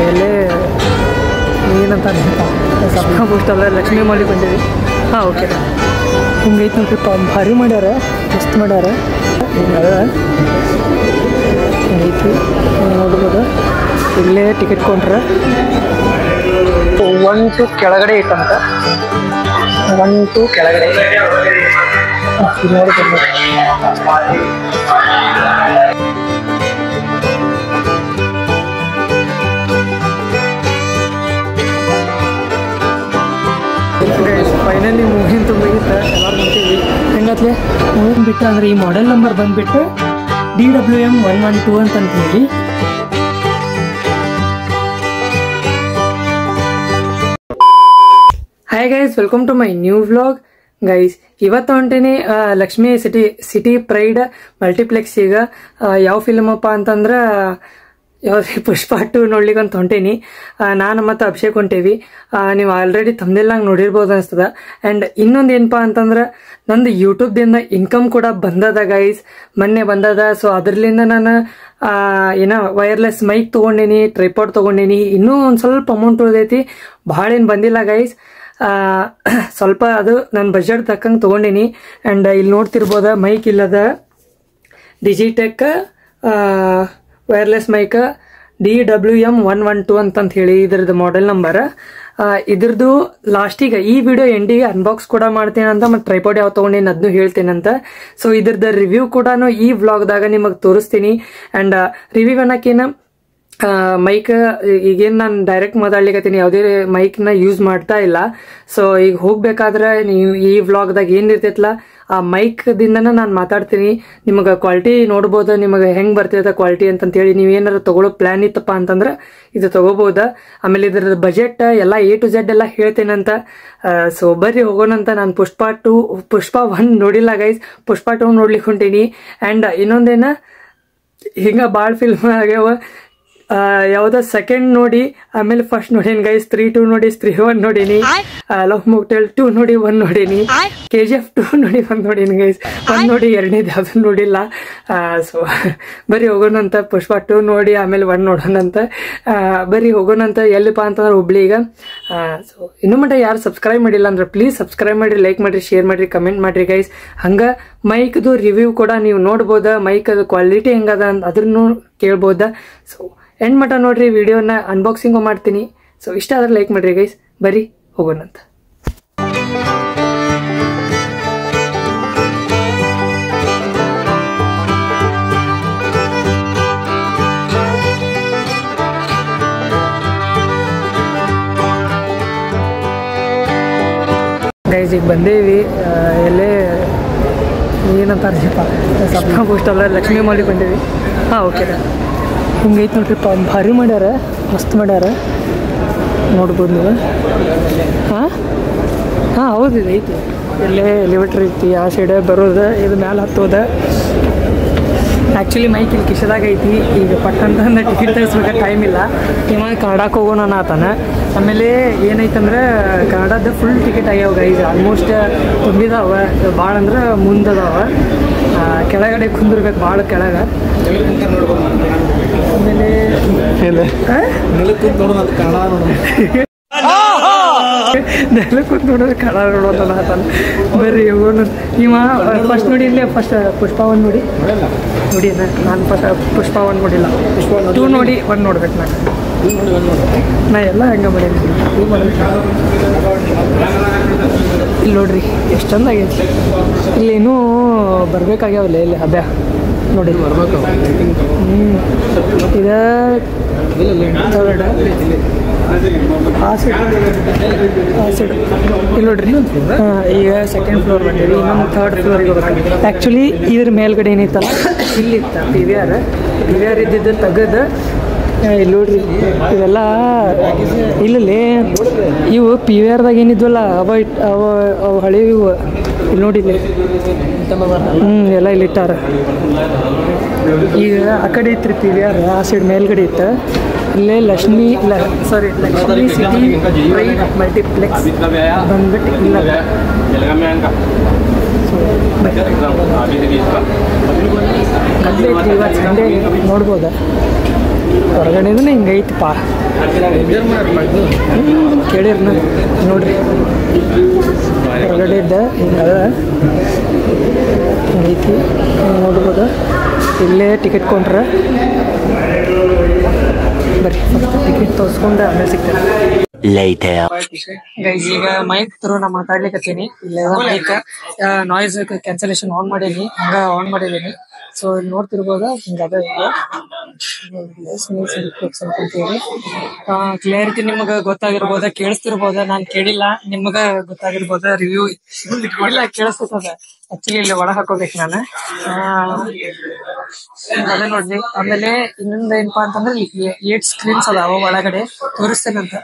ಎಲ್ಲೇ ಏನಂತ ಸಪ್ನ ಬೂಸ್ಟ್ ಅಲ್ಲ ಲಕ್ಷ್ಮೀ ಮಾಲಿಗೆ ಬಂದೀವಿ. ಹಾಂ ಓಕೆ ಹಿಂಗೈತೆ ನೋಡ್ರಿ ಭಾರಿ ಮಾಡ್ಯಾರ, ಮಸ್ತ್ ಮಾಡ್ಯಾರ. ಹಿಂಗದ ಹಿಂಗೈತಿ ನೋಡ್ಬೋದು. ಇಲ್ಲೇ ಟಿಕೆಟ್ ಕೊಂಡ್ರೆ 1 to ಕೆಳಗಡೆ ಐತಂತ, 1 to ಕೆಳಗಡೆ ನೋಡ್ಬೋದು. ಫೈನಲಿ ಮೂವಿನ ತುಂಬಿಗಿತ್ತು, ಎಲ್ಲರೂ ನಿಂತೀವಿ. ಹೆಂಗತ್ಲೆ ಮೂವಿನ ಬಿಟ್ಟು ಅಂದರೆ ಈ ಮಾಡೆಲ್ ನಂಬರ್ ಬಂದುಬಿಟ್ಟು DWM 112 ಅಂತ ಹೇಳಿ. Hi guys, welcome to my new vlog. Guys ಇವತ್ತು ಹೊಂಟೇನಿ ಲಕ್ಷ್ಮೀ ಸಿಟಿ ಪ್ರೈಡ್ ಮಲ್ಟಿಪ್ಲೆಕ್ಸ್. ಈಗ ಯಾವ ಫಿಲ್ಮ್ ಅಪ್ಪ ಅಂತಂದ್ರೆ ಯಾವ್ದು ಪುಷ್ಪ 2 ನೋಡ್ಲಿಕ್ಕೆ ಅಂತ ಹೊಂಟೇನಿ. ನಾನು ಮತ್ತು ಅಭಿಷೇಕ್ ಹೊಂಟೇವಿ. ನೀವು ಆಲ್ರೆಡಿ ತಮ್ಮನೆಲ್ಲ ನೋಡಿರ್ಬೋದು ಅನಿಸ್ತದ. ಆ್ಯಂಡ್ ಇನ್ನೊಂದು ಏನಪ್ಪ ಅಂತಂದ್ರೆ ನಂದು ಯೂಟ್ಯೂಬ್ದಿಂದ ಇನ್ಕಮ್ ಕೂಡ ಬಂದದ ಗೈಸ್, ಮೊನ್ನೆ ಬಂದದ. ಸೊ ಅದರ್ಲಿಂದ ನಾನು ಏನೋ ವೈರ್ಲೆಸ್ ಮೈಕ್ ತೊಗೊಂಡೇನಿ, ಟ್ರೈಪಾಡ್ ತೊಗೊಂಡೇನಿ. ಇನ್ನೂ ಒಂದು ಸ್ವಲ್ಪ ಅಮೌಂಟ್ ಉಳಿದೈತಿ, ಭಾಳ ಏನು ಬಂದಿಲ್ಲ ಗೈಸ್. ಸ್ವಲ್ಪ ಅದು ನನ್ನ ಬಜೆಟ್ ತಕ್ಕಂಗೆ ತೊಗೊಂಡೇನಿ. ಆ್ಯಂಡ್ ಇಲ್ಲಿ ನೋಡ್ತಿರ್ಬೋದ ಮೈಕ್ ಇಲ್ಲದ ಡಿಜಿಟೆಕ್ ವೈರ್ಲೆಸ್ ಮೈಕ್ DWM 112 ಅಂತಂತ ಹೇಳಿ ಇದ್ರದ್ದು ಮಾಡೆಲ್ ನಂಬರ್. ಇದ್ರದ್ದು ಲಾಸ್ಟಿಗೆ ಈ ವಿಡಿಯೋ ಎಂಡಿಗೆ ಅನ್ಬಾಕ್ಸ್ ಕೂಡ ಮಾಡ್ತೇನಂತ, ಮತ್ತು ಟ್ರೈಪಾಡ್ ಯಾವ ತೊಗೊಂಡೇನು ಅದನ್ನು ಹೇಳ್ತೇನಂತ. ಸೊ ಇದ್ರದ್ದು ರಿವ್ಯೂ ಕೂಡ ಈ ವ್ಲಾಗ್ದಾಗ ನಿಮಗೆ ತೋರಿಸ್ತೀನಿ. ಆ್ಯಂಡ್ ರಿವ್ಯೂ ಅನ್ನೋಕ್ಕೇನು ಮೈಕ್ ಈಗೇನು ನಾನು ಡೈರೆಕ್ಟ್ ಮಾತಾಡ್ಲಿಕ್ಕತ್ತೀನಿ, ಯಾವುದೇ ಮೈಕ್ನ ಯೂಸ್ ಮಾಡ್ತಾ ಇಲ್ಲ. ಸೊ ಈಗ ಹೋಗ್ಬೇಕಾದ್ರೆ ನೀವು ಈ ವ್ಲಾಗ್ದಾಗ ಏನಿರ್ತೈತಲ್ಲ ಆ ಮೈಕ್ದಿಂದನ ನಾನು ಮಾತಾಡ್ತೀನಿ. ನಿಮಗೆ ಕ್ವಾಲಿಟಿ ನೋಡ್ಬೋದು, ನಿಮಗೆ ಹೆಂಗೆ ಬರ್ತೈತೆ ಕ್ವಾಲಿಟಿ ಅಂತಂತೇಳಿ. ನೀವೇನಾರು ತೊಗೊಳ್ಳೋ ಪ್ಲ್ಯಾನ್ ಇತ್ತಪ್ಪ ಅಂತಂದ್ರೆ ಇದು ತೊಗೋಬೋದ. ಆಮೇಲೆ ಇದ್ರ ಬಜೆಟ್ ಎಲ್ಲ A to Z ಎಲ್ಲ ಹೇಳ್ತೇನಂತ. ಸೊ ಬರ್ರಿ ಹೋಗೋಣಂತ. ನಾನು ಪುಷ್ಪ 1 ನೋಡಿಲ್ಲ ಗೈಸ್, ಪುಷ್ಪ 2 ನೋಡ್ಲಿಕ್ಕೆ ಹೊಂಟೀನಿ. ಆ್ಯಂಡ್ ಇನ್ನೊಂದೇನ ಹಿಂಗೆ ಭಾಳ ಫಿಲ್ಮ್ ಆಗ್ಯಾವ. ಯಾವುದೋ ಸೆಕೆಂಡ್ ನೋಡಿ ಆಮೇಲೆ ಫಸ್ಟ್ ನೋಡೀನಿ ಗೈಸ್, 3-2 ನೋಡಿ, 3-1 ನೋಡೀನಿ, ಲವ್ ಮೊಕ್ಟೇಲ್ 2 ನೋಡಿ, 1 ನೋಡೀನಿ, KGF 2 ನೋಡಿ, 1 ನೋಡೀನಿ ಗೈಸ್. 1 ನೋಡಿ, ಎರಡನೇದು ಯಾವ್ದು ನೋಡಿಲ್ಲ. ಸೊ ಬರೀ ಹೋಗೋಣಂತ. ಪುಷ್ಪ 2 ನೋಡಿ ಆಮೇಲೆ 1 ನೋಡೋಣಂತ. ಬರೀ ಹೋಗೋಣಂತ. ಎಲ್ಲಿಪ್ಪ ಅಂತಂದ್ರೆ ಹುಬ್ಳಿಗ. ಸೊ ಇನ್ನೂ ಮಟ್ಟ ಯಾರು ಸಬ್ಸ್ಕ್ರೈಬ್ ಮಾಡಿಲ್ಲ ಅಂದ್ರೆ ಪ್ಲೀಸ್ ಸಬ್ಸ್ಕ್ರೈಬ್ ಮಾಡಿರಿ, ಲೈಕ್ ಮಾಡಿರಿ, ಶೇರ್ ಮಾಡಿರಿ, ಕಮೆಂಟ್ ಮಾಡಿರಿ ಗೈಸ್. ಹಂಗೆ ಮೈಕ್ದು ರಿವ್ಯೂ ಕೂಡ ನೀವು ನೋಡ್ಬೋದ, ಮೈಕ್ ಅದು ಕ್ವಾಲಿಟಿ ಹೆಂಗದ ಅಂತ ಅದ್ರೂ ಕೇಳ್ಬೋದ. ಸೊ ಎಂಡ್ ಮಟ್ಟ ನೋಡ್ರಿ, ವಿಡಿಯೋನ ಅನ್ಬಾಕ್ಸಿಂಗು ಮಾಡ್ತೀನಿ. ಸೊ ಇಷ್ಟ ಆದ್ರೆ ಲೈಕ್ ಮಾಡ್ರಿ ಗೈಸ್. ಬರೀ ಹೋಗೋಣಂತ. ಗೈಸ್ ಈಗ ಬಂದೇವಿ. ಎಲ್ಲೇ ಏನಂತಾರಪ್ಪ ಸಪ್ನ ಬೂಸ್ಟ್ ಅಲ್ಲ ಲಕ್ಷ್ಮೀ ಮಾಲಿಗೆ ಬಂದೇವಿ. ಹಾಂ ಓಕೆ ಹಿಂಗೈತೆ ನೋಡ್ರಿ ಭಾರಿ ಮಾಡ್ಯಾರ, ಮಸ್ತ್ ಮಾಡ್ಯಾರ, ನೋಡ್ಬೋದು ನೀವು. ಹಾಂ ಹೌದು ಇದು ಐತಿ. ಎಲ್ಲೇ ಎಲಿವೇಟ್ರ್ ಐತಿ, ಆ ಸೈಡ್ ಬರೋದು, ಇದು ಮ್ಯಾಲೆ ಹತ್ತೋದ. ಆ್ಯಕ್ಚುಲಿ ಮೈಕ್ ಇಲ್ಲಿ ಕಿಶದಾಗ ಐತಿ. ಈಗ ಪಟ್ಟಂತಂದ್ರೆ ಟಿಕೆಟ್ ತೆಗಿಸ್ಬೇಕಾದ್ರೆ ಟೈಮ್ ಇಲ್ಲ. ಇವಾಗ ಕನ್ನಡಕ್ಕೆ ಹೋಗೋಣ ಆತನ. ಆಮೇಲೆ ಏನೈತಂದ್ರೆ ಕನ್ನಡದ ಫುಲ್ ಟಿಕೆಟ್ ಆಗ್ಯಾವ ಗೈಸ್, ಆಲ್ಮೋಸ್ಟ್ ತುಂಬಿದಾವ. ಭಾಳ ಅಂದ್ರೆ ಮುಂದದಾವ, ಕೆಳಗಡೆ ಕುಂದಿರ್ಬೇಕು ಭಾಳ ಕೆಳಗೆ. ಆಮೇಲೆ ನೆಲಕ್ಕೆ ಕೂತ್ ನೋಡೋದು ಕನ್ನಡ ನೋಡೋದಲ್ಲ ಆತನ. ಬರ್ರಿ ಹೋಗೋಣ. ಇವ ಫಸ್ಟ್ ನೋಡಿ ಇಲ್ಲೇ ಫಸ್ಟ್ ಪುಷ್ಪ 1 ನೋಡಿ ನಾನು ಫಸ್ಟ್ ಪುಷ್ಪ 1 ನೋಡಿಲ್ಲ. 2 ನೋಡಿ 1 ನೋಡ್ಬೇಕು. ನಾ ಎಲ್ಲ ಹಂಗೆ ಮಾಡೀನಿ. ಇಲ್ಲಿ ನೋಡ್ರಿ ಎಷ್ಟು ಚಂದ ಆಗೈತಿ. ಇಲ್ಲಿ ಇನ್ನೂ ಬರ್ಬೇಕಾಗ್ಯಾವಲ್ಲ ಇಲ್ಲಿ ಅಭ್ಯಾ ನೋಡಿ ಬರ್ಬೇಕು. ಇದು ಥರ್ಡ್ ಆ ಸೈಡ್ ಇಲ್ಲಿ ನೋಡ್ರಿ. ಈಗ ಸೆಕೆಂಡ್ ಫ್ಲೋರ್ ಬಂದಿರಿ, ಇನ್ನೊಂದು ಥರ್ಡ್ ಫ್ಲೋರಿಗೆ ಹೋಗ್ಬೇಕು. ಆ್ಯಕ್ಚುಲಿ ಇದ್ರ ಮೇಲ್ಗಡೆ ಏನಿತ್ತಲ್ಲ ಇಲ್ಲಿತ್ತು PVR ಇದ್ದಿದ್ದು ತೆಗೆದು ಇಲ್ಲಿ ನೋಡ್ರಿ. ಇವೆಲ್ಲ ಇಲ್ಲೇ ಇವು PVRದಾಗ ಏನಿದ್ವಲ್ಲ ಅವು ಹಳೆ ಇವು ಇಲ್ಲಿ ನೋಡಿಲ್ಲ. ಎಲ್ಲ ಇಲ್ಲಿ ಇಟ್ಟಾರ. ಈಗ ಆ ಕಡೆ ಇತ್ತು PVR, ಆ ಸೈಡ್ ಮೇಲ್ಗಡೆ ಇತ್ತು. ಇಲ್ಲೇ ಲಕ್ಷ್ಮೀ ಸಿಟಿ ಪ್ರೈಡ್ ಮಲ್ಟಿಪ್ಲೆಕ್ಸ್ ಬಂದ್ಬಿಟ್ಟು ಇಲ್ಲ. ಗದ್ದೆ ಇವತ್ತು ಸಂಡೇ ನೋಡ್ಬೋದಾ. ಹೊರಗಡೆದು ಹಿಂಗೈತಿಪ್ಪ ಕೇಳಿರಿ ನೋಡ್ರಿ ಹೊರಗಡೆ ಇದ್ದ ಹಿಂಗದ ಹಿಂಗೈತಿ ನೋಡ್ಬೋದು ಇಲ್ಲೇ ಟಿಕೆಟ್ ಕೊಂಡ್ರೆ ಬರ್ರಿ ಟಿಕೆಟ್ ತೋರಿಸ್ಕೊಂಡು ಆಮೇಲೆ ಸಿಗ್ತೇನೆ ಈಗ ಮೈಕ್ ತ್ರೂ ನಾ ಮಾತಾಡ್ಲಿಕ್ಕತ್ತೀನಿ ಇಲ್ಲ ಮೈಕ್ ನಾಯ್ಸ್ ಕ್ಯಾನ್ಸಲೇಷನ್ ಆನ್ ಮಾಡೀನಿ ಹಂಗ ಆನ್ ಮಾಡಿದೀನಿ ಸೊ ಇಲ್ಲಿ ನೋಡ್ತಿರ್ಬೋದ ಹಿಂಗ ಅದ ಕ್ಲಿಯರಿಟಿ ನಿಮಗ ಗೊತ್ತಾಗಿರ್ಬೋದ ಕೇಳಿಸ್ತಿರ್ಬೋದ ನಾನ್ ಕೇಳಿಲ್ಲ ನಿಮಗ ಗೊತ್ತಾಗಿರ್ಬೋದ ರಿವ್ಯೂ ಇಲ್ಲ ಕೇಳಿಸ್ತದ ಆಕ್ಚುಲಿ ಇಲ್ಲಿ ಒಳಗ್ ಹಾಕೋಬೇಕು ನಾನು ಅದೇ ನೋಡ್ರಿ ಆಮೇಲೆ ಇನ್ನೊಂದ್ ಏನಪ್ಪಾ ಅಂತಂದ್ರೆ 8 ಸ್ಕ್ರೀನ್ಸ್ ಅದಾವ ಒಳಗಡೆ ತೋರಿಸ್ತೇನಂತ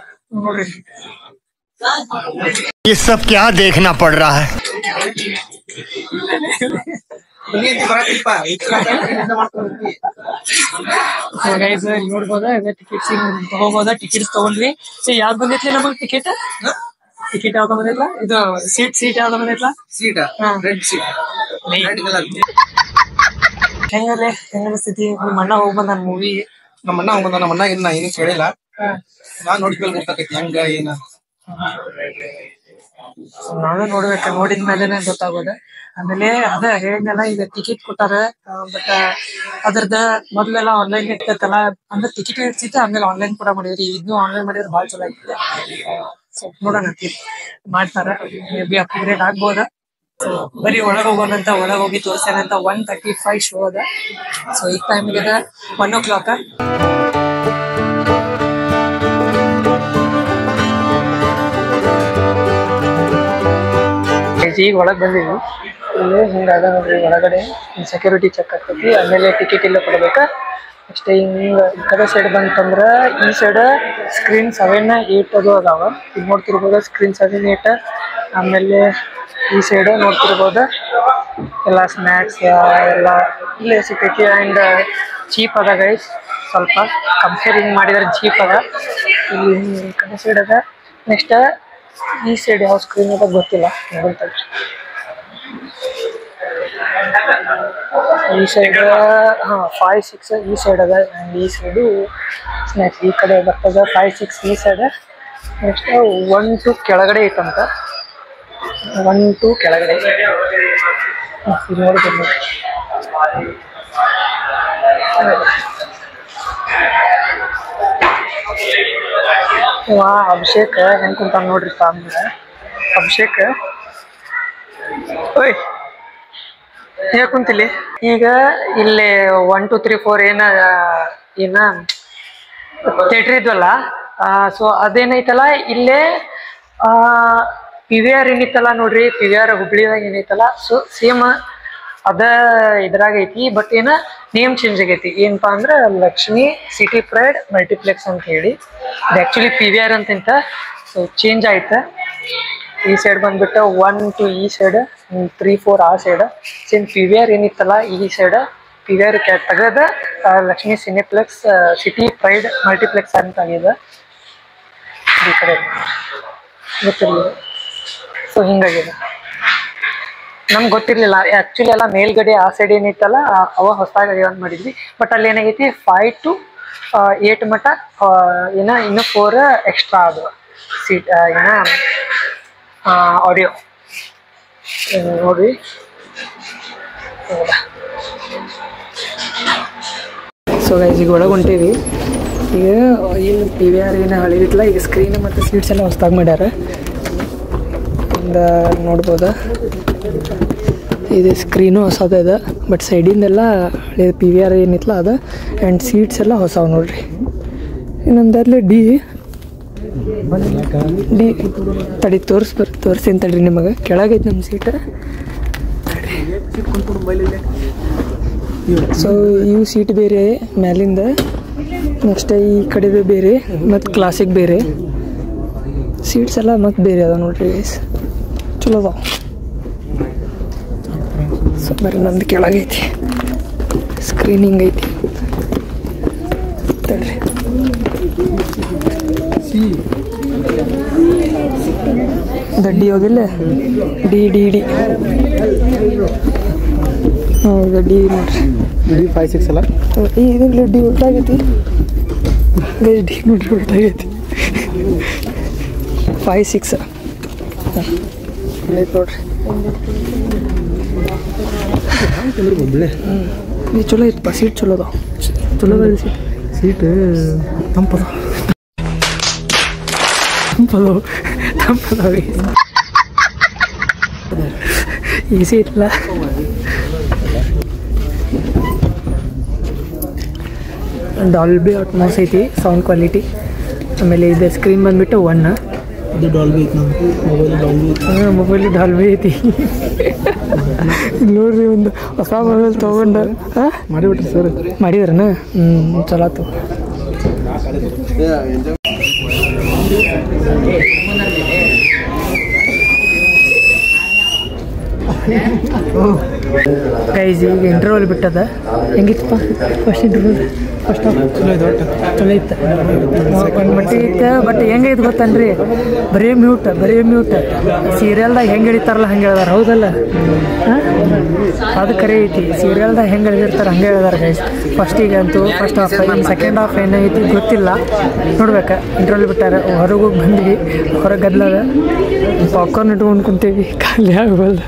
ನೋಡ್ರಿ ये सब क्या देखना पड़ रहा है ನೋಡ್ಬೋದ ಟಿಕೆಟ್ಸ್ ತಗೋಬೋದ ಟಿಕೆಟ್ಸ್ ತಗೊಂಡ್ವಿ ಯಾವ್ದು ಬಂದೈತ್ಲಿ ನಮಗ್ ಟಿಕೆಟ್ ಯಾವ್ದು ಬಂದೈತ್ಲ ಇದು ಸೀಟ್ ಯಾವ್ದು ಬಂದೈತ್ಲ ಹೆಂಗಲ್ಲ ಸ್ಥಿತಿ ನಿಮ್ಮ ಅಣ್ಣ ಹೋಗ್ಬಂದ ನನ್ ಮೂವಿ ನಮ್ಮ ಅಣ್ಣ ಹೋಗ್ಬಂದ ನಮ್ಮ ಅಣ್ಣ ಇನ್ನ ಏನು ಕೇಳಿಲ್ಲ ನಾನ್ ನೋಡ್ಬೇಕು ಗೊತ್ತಾಗೈತಿ ಹೆಂಗ ಏನ ನಾನು ನೋಡಿದ್ಮೇಲೆ ಗೊತ್ತಾಗೋದ ಆಮೇಲೆ ಅದ ಹೇಳಿದ್ನಲ್ಲ ಈಗ ಟಿಕೆಟ್ ಕೊಟ್ಟಾರ ಬಟ್ ಅದ್ರದ್ದು ಮೊದ್ಲೆಲ್ಲ ಆನ್ಲೈನ್ ಇರ್ತೈತಲ್ಲ ಅಂದ್ರೆ ಟಿಕೆಟ್ ಇರ್ತಿತ್ತು ಆಮೇಲೆ ಆನ್ಲೈನ್ ಕೂಡ ಮಾಡಿದ್ರಿ ಇದನ್ನು ಆನ್ಲೈನ್ ಮಾಡಿದ್ರೆ ಭಾಳ ಚಲೋ ಆಗ್ತದೆ ಸೊ ನೋಡೋಣ ಮಾಡ್ತಾರ ಮೇ ಬಿ ಅಪ್ಗ್ರೇಡ್ ಆಗ್ಬೋದ ಬರೀ ಒಳಗ್ ಹೋಗೋಣಂತ ಒಳಗ್ ಹೋಗಿ ತೋರ್ಸೇನಂತ 1:35 ಶೋ ಅದ ಸೊ ಈ ಟೈಮಿಗೆ ಅದ 1 o'clock ಈಗ ಒಳಗ್ ಬಂದಿವಿ ಇಲ್ಲಿ ಹಿಂಗಾದ ನೋಡ್ರಿ ಒಳಗಡೆ ಸೆಕ್ಯೂರಿಟಿ ಚೆಕ್ ಆಗ್ತೈತಿ ಆಮೇಲೆ ಟಿಕೆಟ್ ಇಲ್ಲ ಕೊಡ್ಬೇಕ ನೆಕ್ಸ್ಟ್ ಹಿಂಗ ಈ ಕಡೆ ಸೈಡ್ ಬಂತಂದ್ರ ಈ ಸೈಡ್ ಸ್ಕ್ರೀನ್ 7, 8 ಅದು ಅದಾವ ಈಗ ನೋಡ್ತಿರ್ಬೋದ ಸ್ಕ್ರೀನ್ 7, 8 ಆಮೇಲೆ ಈ ಸೈಡ್ ನೋಡ್ತಿರ್ಬೋದ ಎಲ್ಲ ಸ್ನ್ಯಾಕ್ಸ್ ಎಲ್ಲ ಇಲ್ಲೇ ಸಿಗ್ತೈತಿ ಅಂಡ್ ಚೀಪ್ ಅದ ಗೈಸ್ ಸ್ವಲ್ಪ ಕಂಪೇರಿಂಗ್ ಮಾಡಿದ್ರೆ ಚೀಪ್ ಅದ ಇಲ್ಲಿ ಈ ಕಡೆ ಸೈಡ್ ಅದ ನೆಕ್ಸ್ಟ್ ಈ ಸೈಡ್ ಯಾವ ಸ್ಕ್ರೀನ್ ಅದ ಗೊತ್ತಿಲ್ಲ ಈ ಸೈಡ್ 5, 6 ಈ ಸೈಡ್ ಅದ ಅಂಡ್ ಈ ಸೈಡು ಸ್ನ್ಯಾಕ್ಸ್ ಈ ಕಡೆ ಬರ್ತದ 5, 6 ಈ ಸೈಡ್ ನೆಕ್ಸ್ಟ್ 1 to ಕೆಳಗಡೆ ಐತಂತ 1 to ಕೆಳಗಡೆ ನೋಡ್ಬೋದು ಅಭಿಷೇಕ್ ಹೆಂಗ್ ಕುಂತ ನೋಡ್ರಿಪ್ಪ ಅಂದ್ರೆ ಅಭಿಷೇಕ್ ಓಯ್ ಹೇಗೆ ಕುಂತಿಲಿ ಈಗ ಇಲ್ಲಿ 1, 2, 3, 4 ಏನ ಥಿಯೇಟರ್ ಇದ್ವಲ್ಲ ಸೊ ಅದೇನೈತಲ್ಲ ಇಲ್ಲೇ PVR ಏನಿತ್ತಲ್ಲ ನೋಡ್ರಿ PVR ಹುಬ್ಳಿದಾಗ ಏನೈತಲ್ಲ ಸೊ ಸೇಮ್ ಅದ ಇದ್ರಾಗ ಐತಿ ಬಟ್ ಏನ ನೇಮ್ ಚೇಂಜ್ ಆಗೈತಿ ಏನಪ್ಪಾ ಅಂದ್ರೆ ಲಕ್ಷ್ಮಿ ಸಿಟಿ ಪ್ರೈಡ್ ಮಲ್ಟಿಪ್ಲೆಕ್ಸ್ ಅಂತ ಹೇಳಿ ಇದು ಆಕ್ಚುಲಿ PVR ಅಂತ ಸೊ ಚೇಂಜ್ ಆಯ್ತು ಈ ಸೈಡ್ ಬಂದ್ಬಿಟ್ಟು 1 to ಈ ಸೈಡ್ 3, 4 ಆ ಸೈಡ್ ಸೇಮ್ PVR ಏನಿತ್ತಲ್ಲ ಈ ಸೈಡ್ PVR ತೆಗೆದ Lakshmi Cineplex city pride multiplex ಅಂತ ಆಗಿದೆ ಈ ಕಡೆ ಗೊತ್ತಿರಲಿಲ್ಲ ಸೊ ಹಿಂಗಾಗಿದೆ ನಮ್ಗೆ ಗೊತ್ತಿರ್ಲಿಲ್ಲ ಆಕ್ಚುಲಿ ಎಲ್ಲ ಮೇಲ್ಗಡೆ ಆ ಸೈಡ್ ಏನೈತಲ್ಲ ಅವ ಹೊಸದಾಗಿ ಅಂತ ಮಾಡಿದ್ವಿ ಬಟ್ ಅಲ್ಲಿ ಏನಾಗೈತಿ 5 to 8 ಮಟ್ಟ ಇನ್ನು 4 ಎಕ್ಸ್ಟ್ರಾ ಅದು ಸೀಟ್ ಆಡಿಯೋ ನೋಡ್ರಿ ಸೊ ಗೈಸ್ ಈಗ ಒಳಗೆ ಹೊಂಟೀವಿ ಈಗ ಏನು PVR ಏನು ಹಳಿದಿತ್ತಲ್ಲ ಈಗ ಸ್ಕ್ರೀನ್ ಮತ್ತು ಸೀಟ್ಸ್ ಎಲ್ಲ ಹೊಸದಾಗಿ ಮಾಡ್ಯಾರ ನೋಡ್ಬೋದ ಇದು ಸ್ಕ್ರೀನು ಹೊಸದ ಇದೆ ಬಟ್ ಸೈಡಿಂದೆಲ್ಲ ಹಳೆ PVR ಏನಿತ್ತಲ್ಲ ಅದ ಆ್ಯಂಡ್ ಸೀಟ್ಸ್ ಎಲ್ಲ ಹೊಸವು ನೋಡ್ರಿ ಇನ್ನೊಂದಲ್ಲಿ ಡಿ ತಡಿ ತೋರಿಸ್ತೀನಿ ತಡ್ರಿ ನಿಮಗೆ ಕೆಳಗೈತೆ ನಮ್ಮ ಸೀಟ್ ಸೊ ಇವು ಸೀಟ್ ಬೇರೆ ಮ್ಯಾಲಿಂದ ನೆಕ್ಸ್ಟ್ ಈ ಕಡೆದು ಬೇರೆ ಮತ್ತು ಕ್ಲಾಸಿಕ್ ಬೇರೆ ಸೀಟ್ಸ್ ಎಲ್ಲ ಮತ್ತು ಬೇರೆ ಅದ ನೋಡ್ರಿ ಚಲೋ ಅದಾವ ಸೊ ಬರೀ ನಂದು ಕೆಳಗೈತಿ ಸ್ಕ್ರೀನಿಂಗ್ ಐತಿ ತಡ್ರಿ ದಡ್ಡಿ ಹೋಗಿಲ್ಲ ಡಿ ಹೌದು ಡಿ ನೋಡ್ರಿ ಡಿ 5, 6 ಅಲ್ಲ ಇದಕ್ಕೆ ಡಿ ಉಲ್ಟಾಗೈತಿ ನೋಡ್ರಿ ಹೊರಟಾಗೈತಿ 5-6 ನೋಡ್ರಿ ಇದು ಚಲೋ ಐತಪ್ಪ ಸೀಟ್ ಚಲೋ ಅದಾವ ಚಲೋ ಅದ ಸೀಟ್ ತಂಪದ ಈಸಿ ಇಲ್ಲ ಡಾಲ್ಬಿ ಅಟ್ಮಾಸ್ ಐತಿ ಸೌಂಡ್ ಕ್ವಾಲಿಟಿ ಆಮೇಲೆ ಇದು ಸ್ಕ್ರೀನ್ ಬಂದ್ಬಿಟ್ಟು 1 ಇದು ಡಾಲ್ಬಿ ಐತಿ ನಮ್ಮ ಮೊಬೈಲ್ ಡಾಲ್ಬಿ ಐತಿ ನೋಡ್ರಿ ಒಂದು ಹೊಸ ಮೊಬೈಲ್ ತೊಗೊಂಡ ಮಾಡಿಬಿಟ್ರಿ ಸರ್ ಮಾಡಿದ್ರನ ಚಲೋ ಆತು ಗೈಸ್ ಈಗ ಇಂಟರ್ವಲ್ ಬಿಟ್ಟದ ಹೆಂಗಿತ್ತಪ್ಪ ಫಸ್ಟ್ ಇಂಟರ್ವಲ್ ಫಸ್ಟ್ ಚಲೋ ಇತ್ತು ಒಂದು ಮಟ್ಟಿಗೆ ಇತ್ತು ಬಟ್ ಹೆಂಗೈತೆ ಗೊತ್ತನ್ರಿ ಬರೀ ಮ್ಯೂಟ್ ಸೀರಿಯಲ್ದಾಗ ಹೆಂಗೆ ಹೇಳಿತಾರಲ್ಲ ಹಂಗೆ ಹೇಳ್ದಾರ ಹೌದಲ್ಲ ಅದು ಕರೆ ಐತಿ ಸೀರಿಯಲ್ದಾಗ ಹೆಂಗೆ ಹೇಳಿರ್ತಾರೆ ಹಂಗೆ ಹೇಳ್ದಾರ ಗೈಸ್ ಫಸ್ಟಿಗೆ ಅಂತೂ ಫಸ್ಟ್ ಹಾಫ್ ಸೆಕೆಂಡ್ ಹಾಫ್ ಏನೈತಿ ಗೊತ್ತಿಲ್ಲ ನೋಡ್ಬೇಕು ಇಂಟರ್ವಲ್ ಬಿಟ್ಟಾರ ಹೊರಗೆ ಹೋಗಿ ಬಂದ್ವಿ ಹೊರಗೆ ಗದ್ಲದ ಪಾಪ್ಕಾರ್ನ್ ಇಟ್ಕೊಂಡು ಕುಂತೀವಿ ಖಾಲಿ ಆಗಬಲ್ದು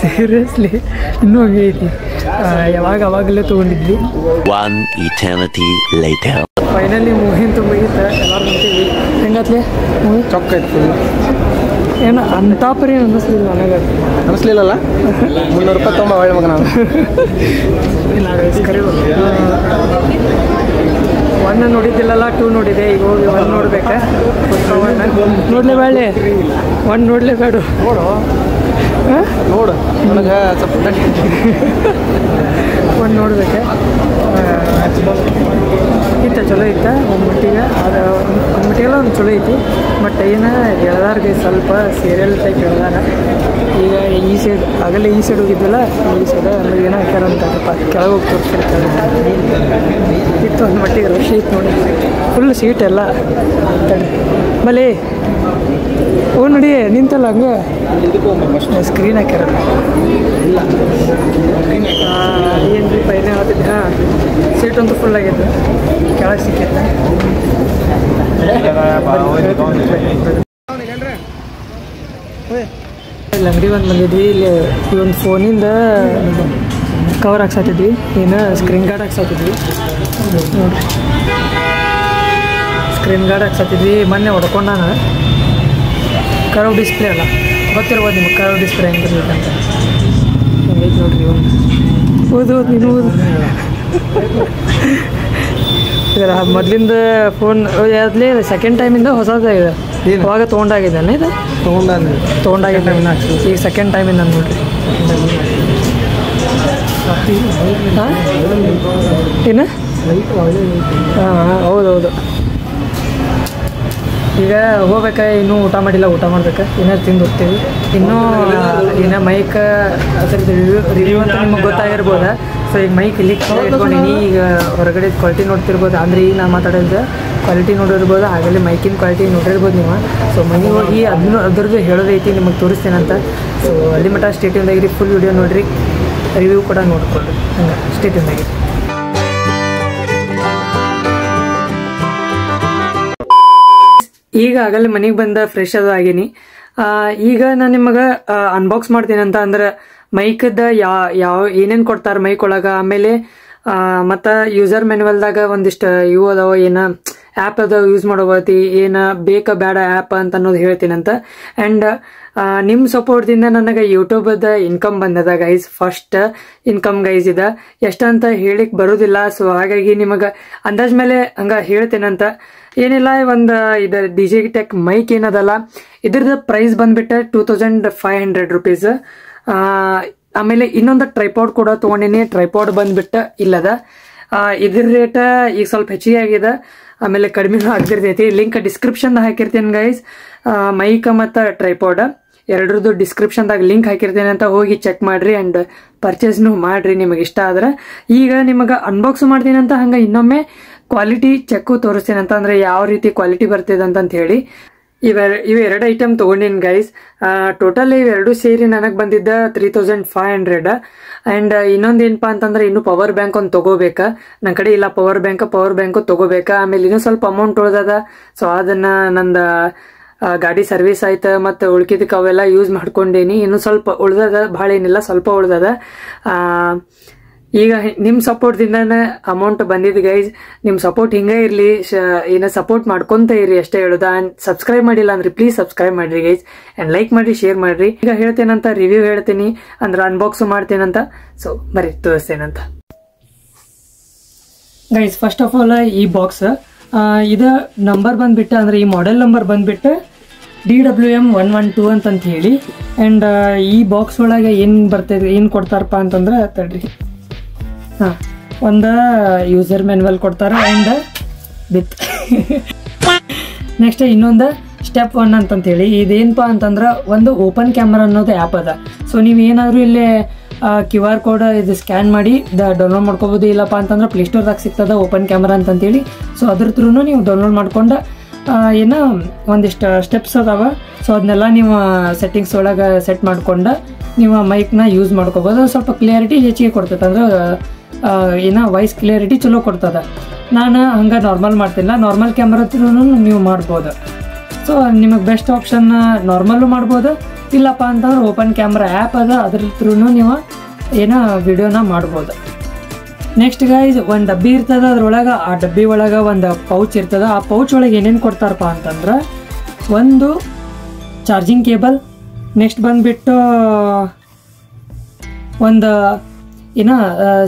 ಸೀರಿಯಸ್ಲಿ ಇನ್ನೂ ಹಂಗೆ ಐತಿ ಅವಾಗಲೇ ತೊಗೊಂಡಿದ್ವಿ ಫೈನಲಿ ಮೂವಿ ಅಂತೂ ಮುಗೀತ ಎಲ್ಲರೂ ನೋಡ್ತೀವಿ ಹೆಂಗತ್ಲೆ ಮೂವಿ ಚೊಕ್ಕ ಐತಿ ಏನು ಅಂಥ ಪರಿ ಅನ್ನಿಸ್ಲಿಲ್ಲ ನನಗೆ ಅನಿಸ್ಲಿಲ್ಲಲ್ಲ 300 ರೂಪಾಯಿ ತೊಗೊಂಬ ಒಳ್ಳೆ ಮಗ ನಾನು ಇಲ್ಲ ಕರಿ 1 ನೋಡಿದ್ದಿಲ್ಲಲ್ಲ 2 ನೋಡಿದೆ ಈಗ ಹೋಗಿ 1 ನೋಡ್ಬೇಕಾ ನೋಡ್ಲೇಬೇಡ 1 ನೋಡ್ಲೇಬೇಡ ನೋಡು ನನಗೆ ಸ್ವಲ್ಪ 1 ನೋಡ್ಬೇಕಾ ಇತ್ತ ಚಲೋ ಇತ್ತ ಒಂದು ಮಟ್ಟಿಗೆ ಅದು ಒಂದು ಮಟ್ಟಿಗೆಲ್ಲ ಒಂದು ಚಲೋ ಐತಿ ಬಟ್ ಏನು ಎಳ್ದಾರ್ಗೆ ಸ್ವಲ್ಪ ಸೀರಿಯಲ್ ಟೈಪ್ ಎಳ್ದಾರ ಈಗ ಈ ಸೈಡ್ ಆಗಲೇ ಈ ಸೈಡ್ ಹೋಗಿದ್ವಲ್ಲ ಈ ಸೈಡ್ ಅಂದ್ರೆ ಏನೋ ಹಾಕ್ಯಾರಂತಪ್ಪ ಕೆಳಗೆ ಹೋಗಿ ತೋರಿಸ್ತಿರ್ತಾರೆ ಇತ್ತು ಒಂದು ಮಟ್ಟಿಗೆ ರಶ್ ಐತೆ ನೋಡಿ ಫುಲ್ ಸೀಟ್ ಎಲ್ಲ ಮಲೆ ಓ ನೋಡಿ ನಿಂತಲ್ಲ ಹಂಗೆ ಸ್ಕ್ರೀನ್ ಹಾಕ್ಯಾರ ಏನು ರೀ ಪೈನೆ ಆಗುತ್ತೆ ಹಾಂ ಸೀಟ್ ಅಂತೂ ಫುಲ್ ಆಗೈತೆ ಕೆಳಗೆ ಸಿಕ್ಕೈತೆ ಇಲ್ಲಿ ಅಂಗಡಿ ಒಂದು ಬಂದಿದ್ವಿ ಇಲ್ಲಿ ಈ ಒಂದು ಫೋನಿಂದ ಕವರ್ ಹಾಕ್ಸಾತಿದ್ವಿ ಏನು ಸ್ಕ್ರೀನ್ ಗಾರ್ಡ್ ಹಾಕ್ಸಾತಿದ್ವಿ ನೋಡ್ರಿ ಸ್ಕ್ರೀನ್ ಗಾರ್ಡ್ ಹಾಕ್ಸಾತಿದ್ವಿ ಮೊನ್ನೆ ಹೊಡ್ಕೊಂಡಾನ ಕರ್ವ್ ಡಿಸ್ಪ್ಲೇ ಅಲ್ಲ ಗೊತ್ತಿರ್ಬೋದು ನಿಮ್ಗೆ ಕರ್ವ್ ಡಿಸ್ಪ್ಲೇ ಹೆಂಗಿರ್ಬೇಕಂತ ಹೆಂಗೈತೆ ನೋಡ್ರಿ ಒಂದು ಓದು ನೀನು ಓದು ಇದರ ಮೊದಲಿಂದ ಫೋನ್ ಯಾವ್ದ್ಲೇ ಸೆಕೆಂಡ್ ಟೈಮಿಂದ ಹೊಸದ ಇದೆ ಅವಾಗ ತೊಗೊಂಡಾಗಿದ್ದಾನೆ ಇದು ತೊಗೊಂಡಾಗಿದ್ದ ಈಗ ಸೆಕೆಂಡ್ ಟೈಮಿಂದ ನೋಡ್ರಿ ಹಾಂ ಏನು ಹಾಂ ಹೌದೌದು ಈಗ ಹೋಗ್ಬೇಕಾ ಇನ್ನೂ ಊಟ ಮಾಡಿಲ್ಲ ಊಟ ಮಾಡ್ಬೇಕು ಏನಾದ್ರು ತಿಂದು ಹೋಗ್ತೀವಿ ಇನ್ನೂ ಏನೋ ಮೈಕ್ ಅದ್ರದ್ದು ರಿವ್ಯೂ ಅಂತ ನಿಮಗೆ ಗೊತ್ತಾಗಿರ್ಬೋದ ಸೊ ಈಗ ಮೈಕ್ ಇಲ್ಲಿ ಇಟ್ಕೊಂಡಿನಿ ಈಗ ಹೊರಗಡೆ ಕ್ವಾಲಿಟಿ ನೋಡ್ತಿರ್ಬೋದು ಅಂದರೆ ಈಗ ನಾನು ಮಾತಾಡೋದು ಕ್ವಾಲಿಟಿ ನೋಡಿರ್ಬೋದು ಆಗಲೇ ಮೈಕಿನ ಕ್ವಾಲಿಟಿ ನೋಡಿರ್ಬೋದು ನೀವು ಸೊ ಮನೆಗೆ ಹೋಗಿ ಅದ್ರದ್ದು ಹೇಳೋದೈತಿ ನಿಮಗೆ ತೋರಿಸ್ತೇನಂತ ಸೊ ಅಲ್ಲಿ ಮಟ್ಟ ಸ್ಟೇಟಿಂದಾಗಿರಿ ಫುಲ್ ವಿಡಿಯೋ ನೋಡಿರಿ ರಿವ್ಯೂ ಕೂಡ ನೋಡ್ಕೊಳ್ರಿ ಹಂಗೆ ಸ್ಟೇಟಿಂದಾಗಿರಿ ಈಗ ಆಗಲೇ ಮನೆಗೆ ಬಂದ ಫ್ರೆಶ್ ಅದು ಆಗೀನಿ ಈಗ ನಾನು ನಿಮಗೆ ಅನ್ಬಾಕ್ಸ್ ಮಾಡ್ತೀನಿ ಅಂತ ಅಂದ್ರೆ ಮೈಕದ ಯಾವ ಏನೇನು ಕೊಡ್ತಾರೆ ಮೈಕ್ ಒಳಗೆ ಆಮೇಲೆ ಮತ್ತು ಯೂಸರ್ ಮ್ಯಾನ್ಯುವಲ್ದಾಗ ಒಂದಿಷ್ಟು ಇವು ಅದಾವ ಏನು ಆ್ಯಪ್ ಅದಾವ ಯೂಸ್ ಮಾಡೋಬತ್ತಿ ಏನು ಬೇಕಾ ಬೇಡ ಆ್ಯಪ್ ಅಂತ ಅನ್ನೋದು ಹೇಳ್ತೀನಂತ ಆ್ಯಂಡ್ ನಿಮ್ಮ ಸಪೋರ್ಟ್ದಿಂದ ನನಗೆ ಯೂಟ್ಯೂಬದ ಇನ್ಕಮ್ ಬಂದದ ಗೈಸ್ ಫಸ್ಟ್ ಇನ್ಕಮ್ ಗೈಸ್ ಇದೆ ಎಷ್ಟಂತ ಹೇಳಿಕ್ಕೆ ಬರೋದಿಲ್ಲ ಸೊ ಹಾಗಾಗಿ ನಿಮಗೆ ಅಂದಾಜ್ ಮೇಲೆ ಹಂಗೆ ಹೇಳ್ತೇನಂತ ಏನಿಲ್ಲ ಒಂದು ಇದು ಡಿಜಿಟೆಕ್ ಮೈಕ್ ಏನದಲ್ಲ ಇದ್ರದ್ದು ಪ್ರೈಸ್ ಬಂದ್ಬಿಟ್ಟು 2500 ರೂಪೀಸ್ ಆಮೇಲೆ ಇನ್ನೊಂದು ಟ್ರೈಪಾಡ್ ಕೂಡ ತೊಗೊಂಡಿನಿ ಟ್ರೈಪಾಡ್ ಬಂದ್ಬಿಟ್ಟು ಇಲ್ಲದ ಇದ್ರ ರೇಟ್ ಈಗ ಸ್ವಲ್ಪ ಹೆಚ್ಚಿಗೆ ಆಗಿದೆ ಆಮೇಲೆ ಕಡಿಮೆನೂ ಆಗ್ತಿರ್ತೈತಿ ಲಿಂಕ್ ಡಿಸ್ಕ್ರಿಪ್ಷನ್ದಾಗ ಹಾಕಿರ್ತೀನಿ ಗೈಸ್ ಮೈಕ್ ಮತ್ತು ಟ್ರೈಪಾಡ್ ಎರಡರದ್ದು ಡಿಸ್ಕ್ರಿಪ್ಷನ್ದಾಗ ಲಿಂಕ್ ಹಾಕಿರ್ತೇನೆ ಅಂತ ಹೋಗಿ ಚೆಕ್ ಮಾಡ್ರಿ ಆ್ಯಂಡ್ ಪರ್ಚೇಸ್ನು ಮಾಡ್ರಿ ನಿಮಗೆ ಇಷ್ಟ ಆದ್ರೆ ಈಗ ನಿಮಗೆ ಅನ್ಬಾಕ್ಸ್ ಮಾಡ್ತೀನಿ ಅಂತ ಹಂಗೆ ಇನ್ನೊಮ್ಮೆ ಕ್ವಾಲಿಟಿ ಚೆಕ್ಕು ತೋರಿಸ್ತೇನೆ ಅಂತ ಅಂದರೆ ಯಾವ ರೀತಿ ಕ್ವಾಲಿಟಿ ಬರ್ತಿದೆ ಅಂತ ಹೇಳಿ ಇವೆರಡು ಐಟಮ್ ತಗೊಂಡಿನಿ ಗೈಸ್. ಟೋಟಲ್ ಇವೆರಡು ಸೇರಿ ನನಗೆ ಬಂದಿದ್ದ 3500. ಅಂಡ್ ಇನ್ನೊಂದು ಏನಪ್ಪಾ ಅಂತಂದ್ರೆ ಇನ್ನು ಪವರ್ ಬ್ಯಾಂಕ್ ಒಂದು ತಗೋಬೇಕಾ, ನನ್ನ ಕಡೆ ಇಲ್ಲ ಪವರ್ ಬ್ಯಾಂಕ್ ತಗೋಬೇಕಾ. ಆಮೇಲೆ ಇನ್ನೂ ಸ್ವಲ್ಪ ಅಮೌಂಟ್ ಉಳ್ದದ, ಸೊ ಅದನ್ನ ನಂದ ಗಾಡಿ ಸರ್ವಿಸ್ ಆಯ್ತು ಮತ್ತು ಉಳ್ಕಿದಕ್ಕೆ ಅವೆಲ್ಲ ಯೂಸ್ ಮಾಡ್ಕೊಂಡೇನಿ. ಇನ್ನು ಸ್ವಲ್ಪ ಉಳ್ದದ, ಭಾಳ ಏನಿಲ್ಲ, ಸ್ವಲ್ಪ ಉಳ್ದದ. ಈಗ ನಿಮ್ಮ ಸಪೋರ್ಟ್ದಿಂದಾನೆ ಅಮೌಂಟ್ ಬಂದಿದ್ದು ಗೈಸ್. ನಿಮ್ಮ ಸಪೋರ್ಟ್ ಹಿಂಗೆ ಇರಲಿ, ಏನೋ ಸಪೋರ್ಟ್ ಮಾಡ್ಕೊಂತ ಇರಿ ಅಷ್ಟೇ ಹೇಳೋದು. ಆ್ಯಂಡ್ ಸಬ್ಸ್ಕ್ರೈಬ್ ಮಾಡಿಲ್ಲ ಅಂದ್ರೆ ಪ್ಲೀಸ್ ಸಬ್ಸ್ಕ್ರೈಬ್ ಮಾಡಿರಿ ಗೈಸ್, ಆ್ಯಂಡ್ ಲೈಕ್ ಮಾಡಿ, ಶೇರ್ ಮಾಡಿರಿ. ಈಗ ಹೇಳ್ತೇನಂತ ರಿವ್ಯೂ ಹೇಳ್ತೀನಿ, ಅಂದ್ರೆ ಅನ್ಬಾಕ್ಸ್ ಮಾಡ್ತೇನಂತ. ಸೊ ಬರೀ ತೋರಿಸ್ತೇನಂತ ಗೈಸ್. ಫಸ್ಟ್ ಆಫ್ ಆಲ್ ಈ ಬಾಕ್ಸ್ ಇದು ನಂಬರ್ ಬಂದ್ಬಿಟ್ಟು, ಅಂದ್ರೆ ಈ ಮಾಡೆಲ್ ನಂಬರ್ ಬಂದ್ಬಿಟ್ಟು DWM112 ಅಂತಂತ ಹೇಳಿ. ಆ್ಯಂಡ್ ಈ ಬಾಕ್ಸ್ ಒಳಗೆ ಏನು ಕೊಡ್ತಾರಪ್ಪ ಅಂತಂದ್ರೆ ತಡ್ರಿ, ಒಂದು ಯೂಸರ್ ಮ್ಯಾನ್ಯಲ್ ಕೊಡ್ತಾರ ಆ್ಯಂಡ್ ವಿತ್ ನೆಕ್ಸ್ಟ್ ಇನ್ನೊಂದು ಸ್ಟೆಪ್ 1 ಅಂತಂತೇಳಿ. ಇದೇನಪ್ಪ ಅಂತಂದ್ರೆ ಒಂದು ಓಪನ್ ಕ್ಯಾಮರಾ ಅನ್ನೋದು ಆ್ಯಪ್ ಅದ. ಸೊ ನೀವು ಏನಾದರೂ ಇಲ್ಲೇ QR ಕೋಡ್ ಇದು ಸ್ಕ್ಯಾನ್ ಮಾಡಿ ಡೌನ್ಲೋಡ್ ಮಾಡ್ಕೋಬೋದು. ಇಲ್ಲಪ್ಪ ಅಂತಂದ್ರೆ ಪ್ಲೇಸ್ಟೋರ್ದಾಗ ಸಿಗ್ತದ ಓಪನ್ ಕ್ಯಾಮರಾ ಅಂತಂತೇಳಿ. ಸೊ ಅದ್ರ ಥ್ರೂ ನೀವು ಡೌನ್ಲೋಡ್ ಮಾಡ್ಕೊಂಡು ಏನೋ ಒಂದಿಷ್ಟು ಸ್ಟೆಪ್ಸ್ ಅದಾವ. ಸೊ ಅದನ್ನೆಲ್ಲ ನೀವು ಸೆಟ್ಟಿಂಗ್ಸ್ ಒಳಗೆ ಸೆಟ್ ಮಾಡ್ಕೊಂಡು ನೀವು ಮೈಕ್ನ ಯೂಸ್ ಮಾಡ್ಕೋಬೋದು. ಸ್ವಲ್ಪ ಕ್ಲಿಯರಿಟಿ ಹೆಚ್ಚಿಗೆ ಕೊಡ್ತೈತೆ, ಅಂದ್ರೆ ಏನೋ ವಾಯ್ಸ್ ಕ್ಲಿಯರಿಟಿ ಚಲೋ ಕೊಡ್ತದ. ನಾನು ಹಂಗೆ ನಾರ್ಮಲ್ ಮಾಡ್ತಿಲ್ಲ, ನಾರ್ಮಲ್ ಕ್ಯಾಮ್ರಾ ಥ್ರೂ ನೀವು ಮಾಡ್ಬೋದು. ಸೊ ನಿಮಗೆ ಬೆಸ್ಟ್ ಆಪ್ಷನ್ ನಾರ್ಮಲ್ಲು ಮಾಡ್ಬೋದು, ಇಲ್ಲಪ್ಪ ಅಂತಂದ್ರೆ ಓಪನ್ ಕ್ಯಾಮ್ರಾ ಆ್ಯಪ್ ಅದ, ಅದ್ರ ಥ್ರೂ ನೀವು ಏನೋ ವಿಡಿಯೋನ ಮಾಡ್ಬೋದು. ನೆಕ್ಸ್ಟ್ ಗೈಸ್ ಒಂದು ಡಬ್ಬಿ ಇರ್ತದ, ಅದ್ರೊಳಗೆ ಆ ಡಬ್ಬಿ ಒಳಗೆ ಒಂದು ಪೌಚ್ ಇರ್ತದ. ಆ ಪೌಚ್ ಒಳಗೆ ಏನೇನು ಕೊಡ್ತಾರಪ್ಪ ಅಂತಂದ್ರೆ ಒಂದು ಚಾರ್ಜಿಂಗ್ ಕೇಬಲ್, ನೆಕ್ಸ್ಟ್ ಬಂದುಬಿಟ್ಟು ಒಂದು ಏನೋ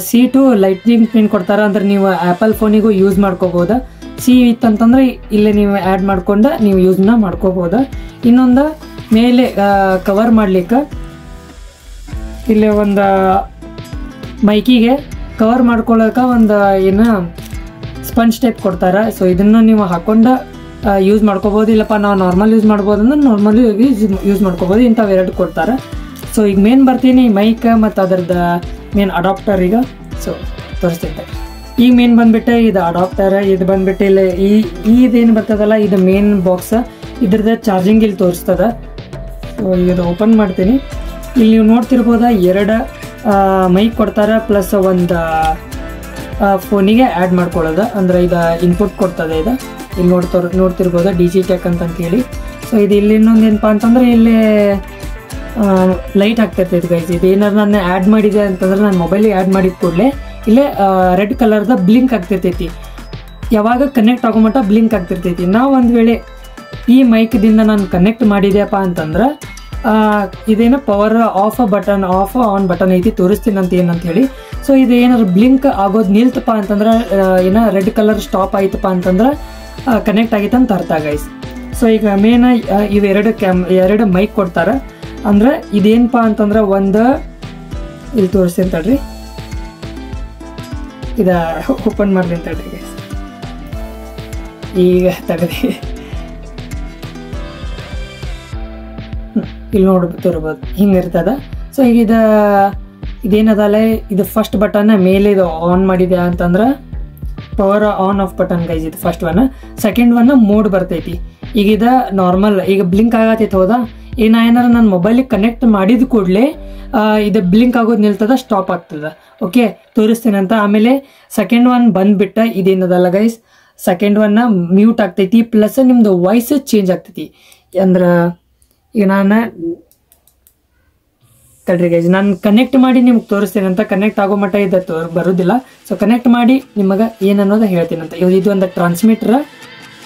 C2 ಲೈಟ್ನಿಂಗ್ ಪಿನ್ ಕೊಡ್ತಾರೆ, ಅಂದ್ರೆ ನೀವು ಆ್ಯಪಲ್ ಫೋನಿಗೂ ಯೂಸ್ ಮಾಡ್ಕೋಬೋದು. C ಇತ್ತಂತಂದ್ರೆ ಇಲ್ಲೇ ನೀವು ಆ್ಯಡ್ ಮಾಡ್ಕೊಂಡು ನೀವು ಯೂಸ್ನ ಮಾಡ್ಕೋಬೋದು. ಇನ್ನೊಂದು ಮೇಲೆ ಕವರ್ ಮಾಡ್ಲಿಕ್ಕೆ ಇಲ್ಲಿ ಒಂದು ಮೈಕಿಗೆ ಕವರ್ ಮಾಡ್ಕೊಳ್ಳೋಕೆ ಒಂದು ಏನೋ ಸ್ಪಂಜ್ ಟೈಪ್ ಕೊಡ್ತಾರೆ. ಸೊ ಇದನ್ನು ನೀವು ಹಾಕೊಂಡು ಯೂಸ್ ಮಾಡ್ಕೋಬೋದು, ಇಲ್ಲಪ್ಪ ನಾವು ನಾರ್ಮಲ್ ಯೂಸ್ ಮಾಡ್ಬೋದು ಅಂದ್ರೆ ನಾರ್ಮಲ್ ಯೂಸ್ ಮಾಡ್ಕೋಬೋದು. ಇಂಥವೆರಡು ಕೊಡ್ತಾರೆ. ಸೊ ಈಗ ಮೇನ್ ಬರ್ತೀನಿ ಮೈಕ್ ಮತ್ತು ಅದ್ರದ್ದು ಮೇನ್ ಅಡಾಪ್ಟರ್. ಈಗ ಸೊ ತೋರಿಸ್ತೈತೆ. ಈಗ ಮೇನ್ ಬಂದ್ಬಿಟ್ಟೆ ಇದು ಅಡಾಪ್ಟರ್. ಇದು ಬಂದ್ಬಿಟ್ಟು ಇಲ್ಲಿ ಇದೇನು ಬರ್ತದಲ್ಲ, ಇದು ಮೇನ್ ಬಾಕ್ಸ್. ಇದ್ರದ್ದು ಚಾರ್ಜಿಂಗ್ ಇಲ್ಲಿ ತೋರಿಸ್ತದ. ಸೊ ಇದು ಓಪನ್ ಮಾಡ್ತೀನಿ. ಇಲ್ಲಿ ನೀವು ನೋಡ್ತಿರ್ಬೋದ, 2 ಮೈಕ್ ಕೊಡ್ತಾರೆ ಪ್ಲಸ್ ಒಂದು ಫೋನಿಗೆ ಆ್ಯಡ್ ಮಾಡ್ಕೊಳ್ಳೋದು, ಅಂದ್ರೆ ಇದು ಇನ್ಪುಟ್ ಕೊಡ್ತದೆ. ಇದು ಇಲ್ಲಿ ನೋಡ್ತಿರ್ಬೋದು Digitech ಅಂತಂತೇಳಿ. ಸೊ ಇದು ಇಲ್ಲಿ ಇನ್ನೊಂದು ಏನಪ್ಪ ಅಂತಂದ್ರೆ ಇಲ್ಲಿ ಲೈಟ್ ಆಗ್ತಿರ್ತೈತಿ ಗೈಸ್. ಇದು ಏನಾದ್ರು ನಾನು ಆ್ಯಡ್ ಮಾಡಿದೆ ಅಂತಂದ್ರೆ ನನ್ನ ಮೊಬೈಲಿಗೆ ಆ್ಯಡ್ ಮಾಡಿದ ಕೂಡಲೇ ಇಲ್ಲೇ ರೆಡ್ ಕಲರ್ದ ಬ್ಲಿಂಕ್ ಆಗ್ತಿರ್ತೈತಿ. ಯಾವಾಗ ಕನೆಕ್ಟ್ ಆಗೋ ಮಟ್ಟ ಬ್ಲಿಂಕ್ ಆಗ್ತಿರ್ತೈತಿ. ನಾವು ಒಂದು ವೇಳೆ ಈ ಮೈಕ್ದಿಂದ ನಾನು ಕನೆಕ್ಟ್ ಮಾಡಿದೆಯಪ್ಪ ಅಂತಂದ್ರೆ ಇದೇನೋ ಪವರ್ ಆಫ್ ಆನ್ ಬಟನ್ ಐತಿ, ತೋರಿಸ್ತೀನಿ ಅಂತ ಏನಂತ ಹೇಳಿ. ಸೊ ಇದು ಏನಾದ್ರು ಬ್ಲಿಂಕ್ ಆಗೋದು ನಿಲ್ತಪ್ಪ ಅಂತಂದ್ರೆ, ಏನೋ ರೆಡ್ ಕಲರ್ ಸ್ಟಾಪ್ ಆಯ್ತಪ್ಪ ಅಂತಂದ್ರೆ ಕನೆಕ್ಟ್ ಆಗಿತ್ತು ಅಂತ ಅರ್ಥ ಗೈಸ್. ಸೊ ಈಗ ಮೇನ್ ಇವೆರಡು ಮೈಕ್ ಕೊಡ್ತಾರೆ. ಅಂದ್ರೆ ಇದೇನಪ್ಪ ಅಂತಂದ್ರೆ ಒಂದು ಇಲ್ಲಿ ತೋರಿಸ್ತೀನಿ ತಡ್ರಿ, ಇದ ಓಪನ್ ಮಾಡ್ಲಿ ತಡ್ರಿ ಗೈಸ್. ಈಗ ತಡ್ರಿ, ಇಲ್ಲಿ ನೋಡ್ತಿರ್ಬೋದು ಹಿಂಗಿರ್ತದ. ಸೊ ಈಗ ಇದೇನದಲ್ಲ, ಇದು ಫಸ್ಟ್ ಬಟನ್ ಮೇಲೆ ಇದು ಆನ್ ಮಾಡಿದೆ ಅಂತಂದ್ರೆ power on off button guys. ಇದು first one. Second one mode ಬರ್ತೈತಿ. ಈಗ ಇದು ನಾರ್ಮಲ್ ಈಗ ಬ್ಲಿಂಕ್ ಆಗತ್ತೈತೆ. ಹೌದಾ, ಈಗ ನಾ ಏನಾರ ನನ್ನ ಮೊಬೈಲಿಗೆ ಕನೆಕ್ಟ್ ಮಾಡಿದ ಕೂಡಲೇ ಇದು ಬ್ಲಿಂಕ್ ಆಗೋದು ನಿಲ್ತದ, ಸ್ಟಾಪ್ ಆಗ್ತದ. ಓಕೆ, ತೋರಿಸ್ತೀನಿ ಅಂತ. ಆಮೇಲೆ ಸೆಕೆಂಡ್ ಒನ್ ಬಂದ್ಬಿಟ್ಟ ಇದೇನದಲ್ಲ ಗೈಸ್, ಸೆಕೆಂಡ್ ಒನ್ ಮ್ಯೂಟ್ ಆಗ್ತೈತಿ, ಪ್ಲಸ್ ನಿಮ್ದು ವಾಯ್ಸ್ ಚೇಂಜ್ ಆಗ್ತೈತಿ. ಅಂದ್ರೆ ಈಗ ನಾನು ತಡ್ರಿ ಗೈಸ್, ನಾನು ಕನೆಕ್ಟ್ ಮಾಡಿ ನಿಮ್ಗೆ ತೋರಿಸ್ತೀನಿ ಅಂತ. ಕನೆಕ್ಟ್ ಆಗೋ ಮಟ್ಟ ಇದು ಬರೋದಿಲ್ಲ. ಸೊ ಕನೆಕ್ಟ್ ಮಾಡಿ ನಿಮಗೆ ಏನನ್ನೋದು ಹೇಳ್ತೀನಿ ಅಂತ. ಇದು ಒಂದು ಟ್ರಾನ್ಸ್ಮಿಟರ್,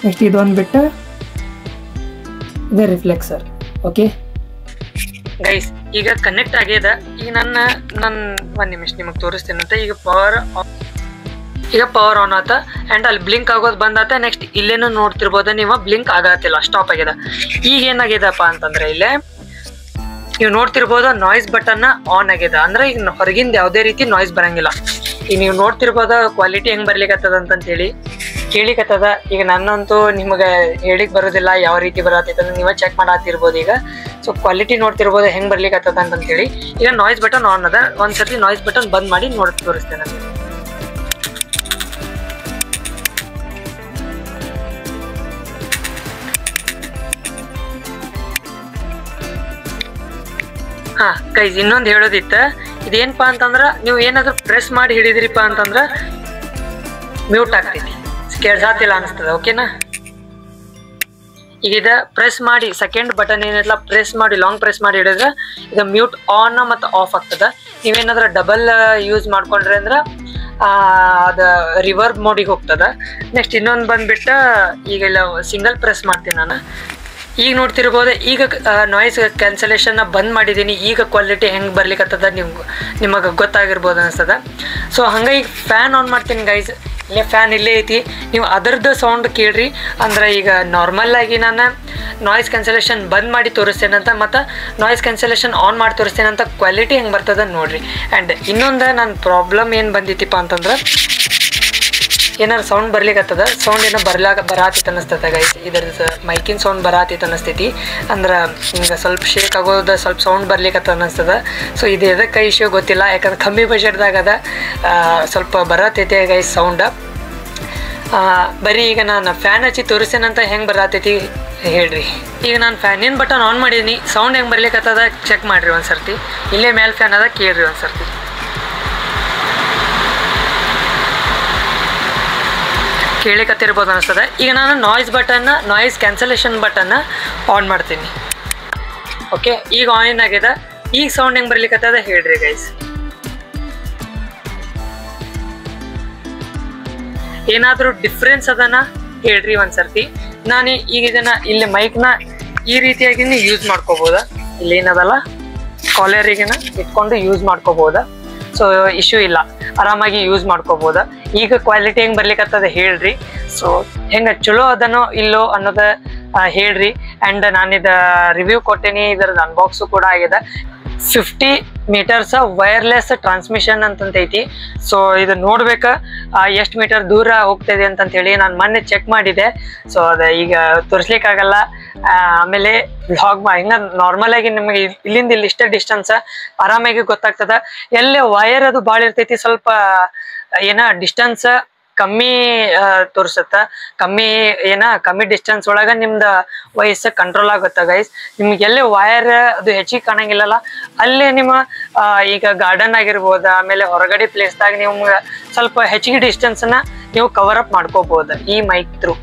ನೆಕ್ಸ್ಟ್ ಇದು ಬಂದ್ಬಿಟ್ಟು ಇದು ರಿಫ್ಲೆಕ್ಸರ್. ಓಕೆ ಗೈಸ್, ಈಗ ಕನೆಕ್ಟ್ ಆಗ್ಯದ. ಈಗ ನನ್ನ ಒಂದು ನಿಮಿಷ ನಿಮಗೆ ತೋರಿಸ್ತೀನಿ ಅಂತ. ಈಗ ಪವರ್ ಆನ್ ಆತ ಆ್ಯಂಡ್ ಅಲ್ಲಿ ಬ್ಲಿಂಕ್ ಆಗೋದು ಬಂದಾತ. ನೆಕ್ಸ್ಟ್ ಇಲ್ಲೇನು ನೋಡ್ತಿರ್ಬೋದ ನೀವು, ಬ್ಲಿಂಕ್ ಆಗತ್ತಿಲ್ಲ, ಸ್ಟಾಪ್ ಆಗ್ಯದ. ಈಗ ಏನಾಗ್ಯದಪ್ಪ ಅಂತಂದ್ರೆ ಇಲ್ಲೇ ನೀವು ನೋಡ್ತಿರ್ಬೋದು ನಾಯ್ಸ್ ಬಟನ್ ಆನ್ ಆಗ್ಯದ. ಅಂದ್ರೆ ಈಗ ಹೊರಗಿಂದ ಯಾವುದೇ ರೀತಿ ನಾಯ್ಸ್ ಬರಂಗಿಲ್ಲ. ಈಗ ನೀವು ನೋಡ್ತಿರ್ಬೋದ ಕ್ವಾಲಿಟಿ ಹೆಂಗ್ ಬರ್ಲಿಕ್ಕತ್ತದ ಅಂತಂತೇಳಿ ಕೇಳಿಕತ್ತದ. ಈಗ ನನ್ನಂತೂ ನಿಮಗೆ ಹೇಳಿಕ್ ಬರೋದಿಲ್ಲ ಯಾವ ರೀತಿ ಬರತ್ತೈತೆ ನೀವೇ ಚೆಕ್ ಮಾಡತ್ತಿರ್ಬೋದು. ಈಗ ಸೊ ಕ್ವಾಲಿಟಿ ನೋಡ್ತಿರ್ಬೋದು ಹೆಂಗ್ ಬರ್ಲಿಕ್ಕತ್ತದ ಅಂತಂತೇಳಿ. ಈಗ ನಾಯ್ಸ್ ಬಟನ್ ಆನ್ ಅದ. ಒಂದ್ಸತಿ ನಾಯ್ಸ್ ಬಟನ್ ಬಂದ್ ಮಾಡಿ ತೋರಿಸ್ತೇನೆ. ಗೈಸ್ ಇನ್ನೊಂದು ಹೇಳೋದಿತ್ತ, ಇದೇನಪ್ಪಾ ಅಂತಂದ್ರ ನೀವು ಏನಾದ್ರು ಪ್ರೆಸ್ ಮಾಡಿ ಹಿಡಿದ್ರಿಪ್ಪ ಅಂತಂದ್ರ ಮ್ಯೂಟ್ ಆಗ್ತೈತಿ, ಕೇಳ್ಸಾತಿಲ್ಲ ಅನಿಸ್ತದ. ಓಕೆನಾ? ಈಗ ಪ್ರೆಸ್ ಮಾಡಿ ಸೆಕೆಂಡ್ ಬಟನ್ ಏನಿಲ್ಲ ಪ್ರೆಸ್ ಮಾಡಿ ಲಾಂಗ್ ಪ್ರೆಸ್ ಮಾಡಿ ಹಿಡಿದ್ರೆ ಇದು ಮ್ಯೂಟ್ ಆನ್ ಮತ್ತು ಆಫ್ ಆಗ್ತದ. ನೀವೇನಾದ್ರೂ ಡಬಲ್ ಯೂಸ್ ಮಾಡ್ಕೊಂಡ್ರೆ ಅಂದ್ರೆ ಅದು ರಿವರ್ಬ್ ಮೋಡಿಗೆ ಹೋಗ್ತದ. ನೆಕ್ಸ್ಟ್ ಇನ್ನೊಂದು ಬಂದ್ಬಿಟ್ಟ, ಈಗ ಇಲ್ಲ ಸಿಂಗಲ್ ಪ್ರೆಸ್ ಮಾಡ್ತೀನಿ ನಾನು. ಈಗ ನೋಡ್ತಿರ್ಬೋದು, ಈಗ ನಾಯ್ಸ್ ಕ್ಯಾನ್ಸಲೇಷನ್ನ ಬಂದ್ ಮಾಡಿದ್ದೀನಿ. ಈಗ ಕ್ವಾಲಿಟಿ ಹೆಂಗೆ ಬರ್ಲಿಕ್ಕತ್ತದ ನಿಮಗೆ ಗೊತ್ತಾಗಿರ್ಬೋದು ಅನಿಸ್ತದ. ಸೊ ಹಂಗಾಗಿ ಫ್ಯಾನ್ ಆನ್ ಮಾಡ್ತೀನಿ ಗೈಸ್. ಇಲ್ಲೇ ಫ್ಯಾನ್ ಇಲ್ಲೇ ಐತಿ, ನೀವು ಅದರದ್ದು ಸೌಂಡ್ ಕೇಳ್ರಿ. ಅಂದ್ರೆ ಈಗ ನಾರ್ಮಲ್ ಆಗಿ ನಾನು ನಾಯ್ಸ್ ಕ್ಯಾನ್ಸಲೇಷನ್ ಬಂದ್ ಮಾಡಿ ತೋರಿಸ್ತೇನಂತ ಮತ್ತು ನಾಯ್ಸ್ ಕ್ಯಾನ್ಸಲೇಷನ್ ಆನ್ ಮಾಡಿ ತೋರಿಸ್ತೇನಂತ ಕ್ವಾಲಿಟಿ ಹೆಂಗೆ ಬರ್ತದ ನೋಡ್ರಿ. ಆ್ಯಂಡ್ ಇನ್ನೊಂದು ನನ್ನ ಪ್ರಾಬ್ಲಮ್ ಏನು ಬಂದಿತ್ತಿಪ್ಪ ಅಂತಂದ್ರೆ, ಏನಾರು ಸೌಂಡ್ ಬರ್ಲಿಕ್ಕತ್ತದ, ಸೌಂಡ್ ಏನೋ ಬರಾತಿತ್ತು ಅನ್ನಿಸ್ತದ ಗೈಸ್. ಇದ್ರದ್ದು ಮೈಕಿನ ಸೌಂಡ್ ಬರಾತಿತ್ತು ಅನ್ನಿಸ್ತೈತಿ. ಅಂದ್ರೆ ಹಿಂಗೆ ಸ್ವಲ್ಪ ಶೇಕ್ ಆಗೋದು, ಸ್ವಲ್ಪ ಸೌಂಡ್ ಬರ್ಲಿಕ್ಕತ್ತ ಅನ್ನಿಸ್ತದ. ಸೊ ಇದು ಎದಕ್ಕೆ ಇಶ್ಯೂ ಗೊತ್ತಿಲ್ಲ, ಯಾಕಂದ್ರೆ ಕಮ್ಮಿ ಬಜೆಟ್ದಾಗ ಅದ ಸ್ವಲ್ಪ ಬರತೈತಿ ಗೈಸ್ ಸೌಂಡ್. ಬರೀ ಈಗ ನಾನು ಫ್ಯಾನ್ ಹಚ್ಚಿ ತೋರಿಸ್ತೇನಂತ ಹೆಂಗೆ ಬರತೈತಿ ಹೇಳ್ರಿ. ಈಗ ನಾನು ಫ್ಯಾನಿನ ಬಟನ್ ಆನ್ ಮಾಡಿದ್ದೀನಿ, ಸೌಂಡ್ ಹೆಂಗೆ ಬರ್ಲಿಕ್ಕತ್ತದ ಚೆಕ್ ಮಾಡಿರಿ ಒಂದು ಸರ್ತಿ. ಇಲ್ಲೇ ಮೇಲೆ ಫ್ಯಾನ್ ಅದ ಕೇಳ್ರಿ ಒಂದು ಸರ್ತಿ. ಕೇಳಿಕತ್ತಿರ್ಬೋದು ಅನಿಸ್ತದೆ. ಈಗ ನಾನು ನಾಯ್ಸ್ ಕ್ಯಾನ್ಸಲೇಷನ್ ಬಟನ್ನ ಆನ್ ಮಾಡ್ತೀನಿ. ಓಕೆ, ಈಗ ಆನ್ ಆಗಿದೆ. ಈಗ ಸೌಂಡ್ ಹೆಂಗೆ ಬರ್ಲಿಕ್ಕತ್ತದ ಹೇಳ್ರಿ ಗೈಸ್. ಏನಾದರೂ ಡಿಫ್ರೆನ್ಸ್ ಅದನ್ನ ಹೇಳ್ರಿ ಒಂದು ಸರ್ತಿ. ನಾನು ಈಗ ಇದನ್ನ ಇಲ್ಲಿ ಮೈಕ್ನ ಈ ರೀತಿಯಾಗಿ ಯೂಸ್ ಮಾಡ್ಕೋಬೋದ. ಇಲ್ಲಿ ಏನದಲ್ಲ ಕಾಲರಿಗೆನ ಇಟ್ಕೊಂಡು ಯೂಸ್ ಮಾಡ್ಕೋಬೋದ. ಸೊ ಇಶ್ಯೂ ಇಲ್ಲ, ಆರಾಮಾಗಿ ಯೂಸ್ ಮಾಡ್ಕೋಬೋದ. ಈಗ ಕ್ವಾಲಿಟಿ ಹೆಂಗೆ ಬರ್ಲಿಕ್ಕತ್ತದ ಹೇಳ್ರಿ. ಸೊ ಹೆಂಗೆ ಚಲೋ ಅದನೋ ಇಲ್ಲೋ ಅನ್ನೋದ ಹೇಳ್ರಿ. ಆ್ಯಂಡ್ ನಾನಿದ ರಿವ್ಯೂ ಕೊಟ್ಟೇನಿ, ಇದರದ್ದು ಅನ್ಬಾಕ್ಸು ಕೂಡ ಆಗಿದೆ. 50 ಮೀಟರ್ಸ್ ವೈರ್ಲೆಸ್ ಟ್ರಾನ್ಸ್ಮಿಷನ್ ಅಂತಂತೈತಿ. ಸೊ ಇದು ನೋಡ್ಬೇಕು ಎಷ್ಟು ಮೀಟರ್ ದೂರ ಹೋಗ್ತಾಯಿದೆ ಅಂತಂತ ಹೇಳಿ ನಾನು ಮೊನ್ನೆ ಚೆಕ್ ಮಾಡಿದೆ. ಸೊ ಅದು ಈಗ ತೋರಿಸ್ಲಿಕ್ಕಾಗಲ್ಲ. ಆಮೇಲೆ ಬ್ಲಾಗ್ ಹಿಂಗೆ ನಾರ್ಮಲ್ ಆಗಿ ನಿಮಗೆ ಇಲ್ಲಿಂದ ಇಲ್ಲಿ ಇಷ್ಟೇ ಡಿಸ್ಟೆನ್ಸ್ ಆರಾಮಾಗಿ ಗೊತ್ತಾಗ್ತದ. ಎಲ್ಲೇ ವೈರ್ ಅದು ಭಾಳ ಇರ್ತೈತಿ, ಸ್ವಲ್ಪ ಡಿಸ್ಟೆನ್ಸ್ ಕಮ್ಮಿ ತೋರಿಸುತ್ತ. ಕಮ್ಮಿ ಡಿಸ್ಟೆನ್ಸ್ ಒಳಗ ನಿಮ್ದು ವಯಸ್ಸು ಕಂಟ್ರೋಲ್ ಆಗುತ್ತೆ ಗೈಸ್. ನಿಮ್ಗೆ ಎಲ್ಲೇ ವೈರ್ ಅದು ಹೆಚ್ಚಿಗೆ ಕಾಣಂಗಿಲ್ಲಲ್ಲ, ಅಲ್ಲೇ ನಿಮ್ಮ ಈಗ ಗಾರ್ಡನ್ ಆಗಿರ್ಬೋದು, ಆಮೇಲೆ ಹೊರಗಡೆ ಪ್ಲೇಸ್ದಾಗ ನೀವು ಸ್ವಲ್ಪ ಹೆಚ್ಚಿಗೆ ಡಿಸ್ಟೆನ್ಸ್ನ ನೀವು ಕವರ್ ಅಪ್ ಮಾಡ್ಕೋಬಹುದು ಈ ಮೈಕ್ ಥ್ರೂ.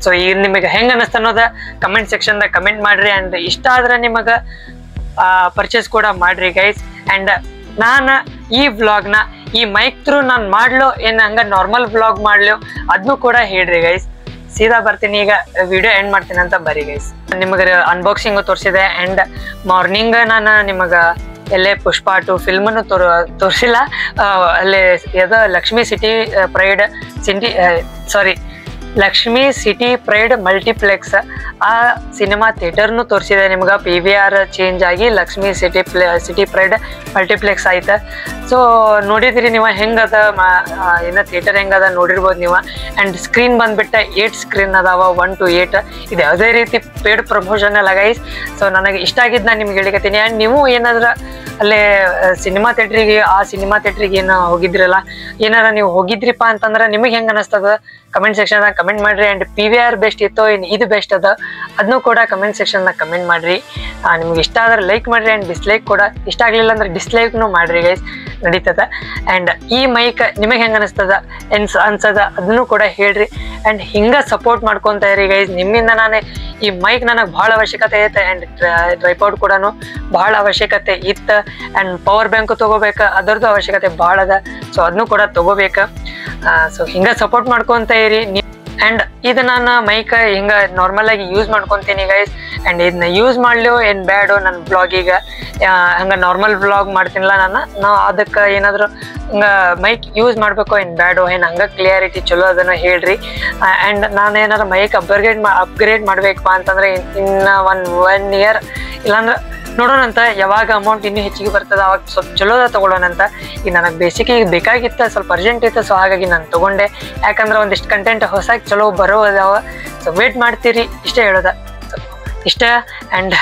ಸೊ ಈಗ ನಿಮಗೆ ಹೆಂಗೆ ಅನ್ನಿಸ್ತ ಅನ್ನೋದ ಕಮೆಂಟ್ ಸೆಕ್ಷನ್ದಾಗ ಕಮೆಂಟ್ ಮಾಡ್ರಿ. ಆ್ಯಂಡ್ ಇಷ್ಟ ಆದ್ರೆ ನಿಮಗೆ ಪರ್ಚೇಸ್ ಕೂಡ ಮಾಡ್ರಿ ಗೈಸ್. ಆ್ಯಂಡ್ ನಾನು ಈ ವ್ಲಾಗ್ನ ಈ ಮೈಕ್ ಥ್ರೂ ನಾನು ಮಾಡ್ಲೋ ಏನು ಹಂಗೆ ನಾರ್ಮಲ್ ವ್ಲಾಗ್ ಮಾಡ್ಲೋ ಅದನ್ನು ಕೂಡ ಹೇಳ್ರಿ ಗೈಸ್. ಸೀದಾ ಬರ್ತೀನಿ, ಈಗ ವಿಡಿಯೋ ಎಂಡ್ ಮಾಡ್ತೀನಿ ಅಂತ ಬರೀ ಗೈಸ್. ನಿಮಗೆ ಅನ್ಬಾಕ್ಸಿಂಗು ತೋರಿಸಿದೆ. ಆ್ಯಂಡ್ ಮಾರ್ನಿಂಗ್ ನಾನು ನಿಮಗೆ ಎಲ್ಲೇ ಪುಷ್ಪ 2 ಫಿಲ್ಮನ್ನು ತೋರಿಸಿಲ್ಲ. ಅಲ್ಲೇ Lakshmi Lakshmi city pride multiplex ಆ ಸಿನಿಮಾ ಥಿಯೇಟರ್ನು ತೋರಿಸಿದೆ ನಿಮ್ಗೆ. PVR ಚೇಂಜ್ ಆಗಿ ಲಕ್ಷ್ಮಿ ಸಿಟಿ ಪ್ರೈಡ್ ಮಲ್ಟಿಪ್ಲೆಕ್ಸ್ ಆಯ್ತು. ಸೊ ನೋಡಿದ್ರಿ ನೀವು ಹೆಂಗದ ಏನೋ ಥಿಯೇಟರ್ ಹೆಂಗದ ನೋಡಿರ್ಬೋದು ನೀವು. ಆ್ಯಂಡ್ ಸ್ಕ್ರೀನ್ ಬಂದ್ಬಿಟ್ಟು 8 ಸ್ಕ್ರೀನ್ ಅದಾವ, 1 to 8. ಇದು ಯಾವುದೇ ರೀತಿ ಪೇಡ್ ಪ್ರಮೋಷನ್ ಅಲ್ಲ ಗೈಸ್. ಸೊ ನನಗೆ ಇಷ್ಟ ಆಗಿದ್ದು ನಾನು ನಿಮ್ಗೆ ಹೇಳಿಕತ್ತೀನಿ. ಆ್ಯಂಡ್ ನೀವು ಏನಾದ್ರು ಅಲ್ಲೇ ಸಿನಿಮಾ ಥಿಯೇಟ್ರಿಗೆ ಏನು ಹೋಗಿದ್ರಲ್ಲ, ಏನಾರ ನೀವು ಹೋಗಿದ್ರಿಪ್ಪ ಅಂತಂದ್ರೆ ನಿಮಗೆ ಹೆಂಗೆ ಅನ್ನಿಸ್ತದ ಕಮೆಂಟ್ ಸೆಕ್ಷನ್ದಾಗ ಕಮೆಂಟ್ ಮಾಡ್ರಿ. ಆ್ಯಂಡ್ PVR ಬೆಸ್ಟ್ ಇತ್ತೋ ಏನು ಇದು ಬೆಸ್ಟ್ ಅದ ಅದನ್ನು ಕೂಡ ಕಮೆಂಟ್ ಸೆಕ್ಷನ್ದಾಗ ಕಮೆಂಟ್ ಮಾಡ್ರಿ. ನಿಮ್ಗೆ ಇಷ್ಟ ಆದ್ರೆ ಲೈಕ್ ಮಾಡ್ರಿ. ಆ್ಯಂಡ್ ಡಿಸ್ಲೈಕ್ ಕೂಡ, ಇಷ್ಟ ಆಗಲಿಲ್ಲ ಅಂದ್ರೆ ಡಿಸ್ಲೈಕ್ನು ಮಾಡ್ರಿ ಗೈಸ್, ನಡೀತದ. ಆ್ಯಂಡ್ ಈ ಮೈಕ್ ನಿಮಗೆ ಹೆಂಗೆ ಅನ್ನಿಸ್ತದ ಅನ್ಸದ ಅದನ್ನು ಕೂಡ ಹೇಳ್ರಿ. ಆ್ಯಂಡ್ ಹಿಂಗೆ ಸಪೋರ್ಟ್ ಮಾಡ್ಕೊತ ಇರಿ ಗೈಸ್. ನಿಮ್ಮಿಂದ ನಾನು ಈ ಮೈಕ್ ನನಗೆ ಭಾಳ ಅವಶ್ಯಕತೆ ಐತೆ. ಆ್ಯಂಡ್ ಟ್ರೈಪಾಡ್ ಕೂಡ ಭಾಳ ಅವಶ್ಯಕತೆ ಇತ್ತು. ಆ್ಯಂಡ್ ಪವರ್ ಬ್ಯಾಂಕು ತೊಗೋಬೇಕು, ಅದರದ್ದು ಅವಶ್ಯಕತೆ ಭಾಳ ಅದ. ಸೊ ಅದನ್ನು ಕೂಡ ತೊಗೋಬೇಕು. ಸೊ ಹಿಂಗೆ ಸಪೋರ್ಟ್ ಮಾಡ್ಕೊತ ಇರಿ. ಆ್ಯಂಡ್ ಇದು ನಾನು ಮೈಕ್ ಹಿಂಗೆ ನಾರ್ಮಲ್ ಆಗಿ ಯೂಸ್ ಮಾಡ್ಕೊತೀನಿ ಗೈಸ್. ಆ್ಯಂಡ್ ಇದನ್ನ ಯೂಸ್ ಮಾಡ್ಲಿೋ ಏನು ಬ್ಯಾಡೋ ನನ್ನ ಬ್ಲಾಗಿಗೆ ಹಂಗೆ ನಾರ್ಮಲ್ ಬ್ಲಾಗ್ ಮಾಡ್ತೀನಿಲ್ಲ ನಾವು ಅದಕ್ಕೆ ಏನಾದರೂ ಹಿಂಗೆ ಮೈಕ್ ಯೂಸ್ ಮಾಡಬೇಕು ಏನು ಬ್ಯಾಡೋ, ಏನು ಹಂಗೆ ಕ್ಲಿಯಾರಿಟಿ ಚಲೋ ಅದನ್ನು ಹೇಳ್ರಿ. ಆ್ಯಂಡ್ ನಾನು ಏನಾದ್ರು ಮೈಕ್ ಅಪ್ಗ್ರೇಡ್ ಮಾಡಬೇಕಪ್ಪ ಅಂತಂದರೆ ಇನ್ನು 1 year ಇಲ್ಲಾಂದ್ರೆ ನೋಡೋಣಂತ. ಯಾವಾಗ ಅಮೌಂಟ್ ಇನ್ನೂ ಹೆಚ್ಚಿಗೆ ಬರ್ತದೆ ಅವಾಗ ಸ್ವಲ್ಪ ಚಲೋದ ತೊಗೊಳ್ಳೋಣಂತ. ಈಗ ನನಗೆ ಬೇಸಿಕ್ಕಾಗಿ ಬೇಕಾಗಿತ್ತು, ಸ್ವಲ್ಪ ಅರ್ಜೆಂಟ್ ಇತ್ತು. ಸೊ ಹಾಗಾಗಿ ನಾನು ತೊಗೊಂಡೆ. ಯಾಕಂದ್ರೆ ಒಂದಿಷ್ಟು ಕಂಟೆಂಟ್ ಹೊಸಾಗಿ ಚಲೋ ಬರೋ ಅದಾವ. ಸೊ ವೇಟ್ ಮಾಡ್ತೀರಿ, ಇಷ್ಟೇ ಹೇಳೋದ ಇಷ್ಟ. And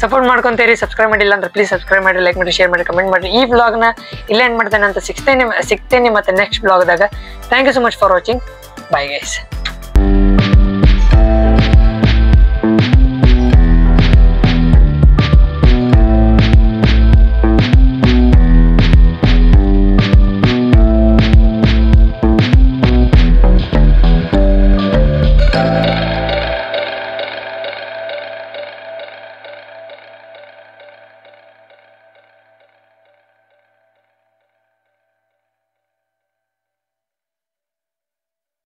support ಮಾಡ್ಕೊತೀರಿ. ಸಬ್ಸ್ಕ್ರೈಬ್ ಮಾಡಿಲ್ಲ ಅಂದ್ರೆ ಪ್ಲೀಸ್ ಸಬ್ಸ್ಕ್ರೈಬ್ ಮಾಡಿ, ಲೈಕ್ ಮಾಡಿ, ಶೇರ್ ಮಾಡಿ, ಕಮೆಂಟ್ ಮಾಡಿ. ಈ ವ್ಲಾಗ್ನ ಇಲ್ಲೇ ಎಂಡ್ ಮಾಡ್ತೇನೆ ಅಂತ ಸಿಗ್ತೇನೆ ಮತ್ತೆ ನೆಕ್ಸ್ಟ್ ವ್ಲಾಗ್ದಾಗ. Thank you so much for watching. Bye guys.